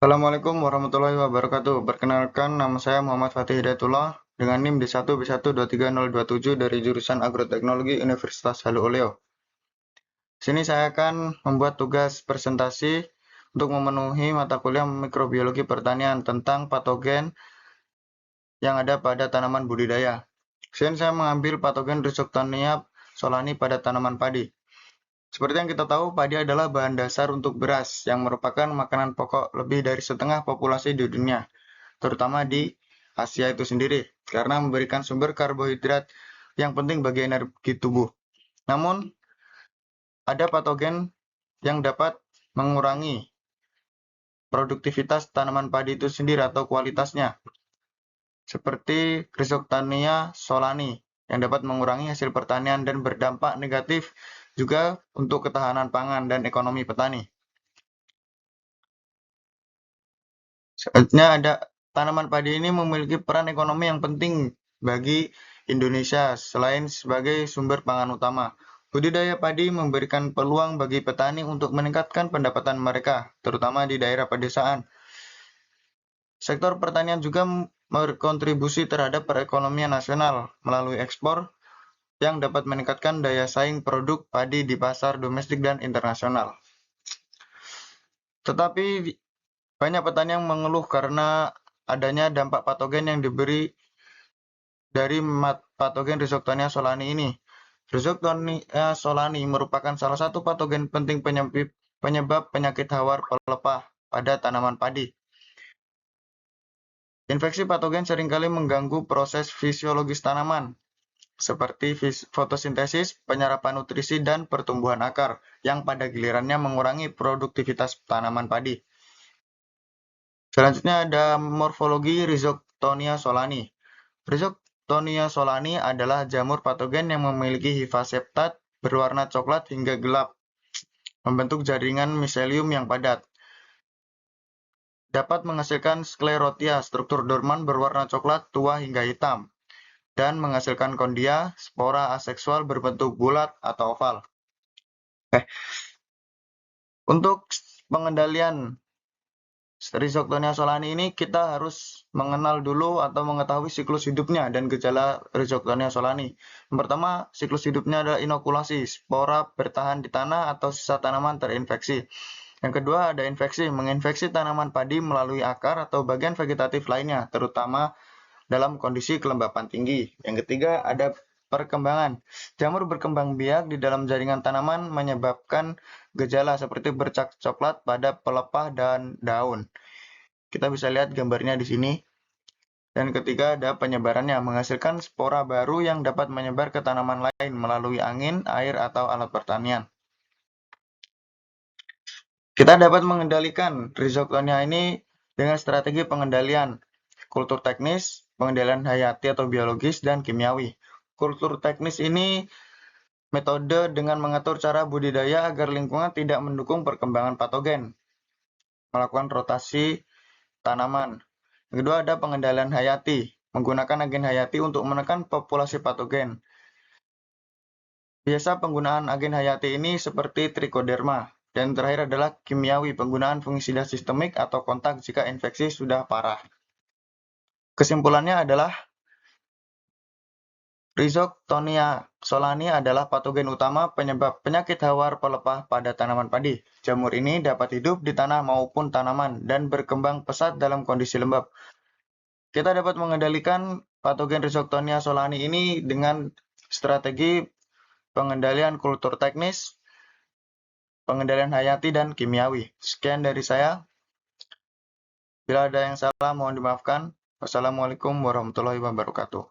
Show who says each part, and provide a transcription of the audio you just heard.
Speaker 1: Assalamualaikum warahmatullahi wabarakatuh. Perkenalkan, nama saya Muhammad Fatih Hidayatullah dengan NIM D1B1230027 dari jurusan Agroteknologi Universitas Haluoleo. Sini saya akan membuat tugas presentasi untuk memenuhi mata kuliah mikrobiologi pertanian tentang patogen yang ada pada tanaman budidaya. Sini saya mengambil patogen Rhizoctonia solani pada tanaman padi. Seperti yang kita tahu, padi adalah bahan dasar untuk beras yang merupakan makanan pokok lebih dari setengah populasi di dunia, terutama di Asia itu sendiri, karena memberikan sumber karbohidrat yang penting bagi energi tubuh. Namun, ada patogen yang dapat mengurangi produktivitas tanaman padi itu sendiri atau kualitasnya, seperti Rhizoctonia solani, yang dapat mengurangi hasil pertanian dan berdampak negatif juga untuk ketahanan pangan dan ekonomi petani. Selanjutnya ada tanaman padi ini memiliki peran ekonomi yang penting bagi Indonesia selain sebagai sumber pangan utama. Budidaya padi memberikan peluang bagi petani untuk meningkatkan pendapatan mereka, terutama di daerah pedesaan. Sektor pertanian juga berkontribusi terhadap perekonomian nasional melalui ekspor yang dapat meningkatkan daya saing produk padi di pasar domestik dan internasional. Tetapi banyak petani yang mengeluh karena adanya dampak patogen yang diberi dari patogen Rhizoctonia solani ini. Rhizoctonia solani merupakan salah satu patogen penting penyebab penyakit hawar pelepah pada tanaman padi. Infeksi patogen seringkali mengganggu proses fisiologis tanaman, seperti fotosintesis, penyerapan nutrisi, dan pertumbuhan akar, yang pada gilirannya mengurangi produktivitas tanaman padi. Selanjutnya ada morfologi Rhizoctonia solani. Rhizoctonia solani adalah jamur patogen yang memiliki hifa septat berwarna coklat hingga gelap, membentuk jaringan miselium yang padat. Dapat menghasilkan sklerotia, struktur dorman berwarna coklat tua hingga hitam, dan menghasilkan kondia, spora aseksual berbentuk bulat atau oval. Untuk pengendalian Rhizoctonia solani ini kita harus mengenal dulu atau mengetahui siklus hidupnya dan gejala Rhizoctonia solani. Yang pertama, siklus hidupnya adalah inokulasi, spora bertahan di tanah atau sisa tanaman terinfeksi. Yang kedua, ada infeksi, menginfeksi tanaman padi melalui akar atau bagian vegetatif lainnya, terutama dalam kondisi kelembapan tinggi. Yang ketiga, ada perkembangan. Jamur berkembang biak di dalam jaringan tanaman menyebabkan gejala seperti bercak coklat pada pelepah dan daun. Kita bisa lihat gambarnya di sini. Dan ketiga, ada penyebarannya, menghasilkan spora baru yang dapat menyebar ke tanaman lain melalui angin, air, atau alat pertanian. Kita dapat mengendalikan Rhizoctonia ini dengan strategi pengendalian kultur teknis, pengendalian hayati atau biologis, dan kimiawi. Kultur teknis ini metode dengan mengatur cara budidaya agar lingkungan tidak mendukung perkembangan patogen, melakukan rotasi tanaman. Yang kedua ada pengendalian hayati, menggunakan agen hayati untuk menekan populasi patogen. Biasa penggunaan agen hayati ini seperti trichoderma. Dan terakhir adalah kimiawi, penggunaan fungisida sistemik atau kontak jika infeksi sudah parah. Kesimpulannya adalah Rhizoctonia solani adalah patogen utama penyebab penyakit hawar pelepah pada tanaman padi. Jamur ini dapat hidup di tanah maupun tanaman dan berkembang pesat dalam kondisi lembab. Kita dapat mengendalikan patogen Rhizoctonia solani ini dengan strategi pengendalian kultur teknis, pengendalian hayati, dan kimiawi. Sekian dari saya. Bila ada yang salah, mohon dimaafkan. Wassalamualaikum warahmatullahi wabarakatuh.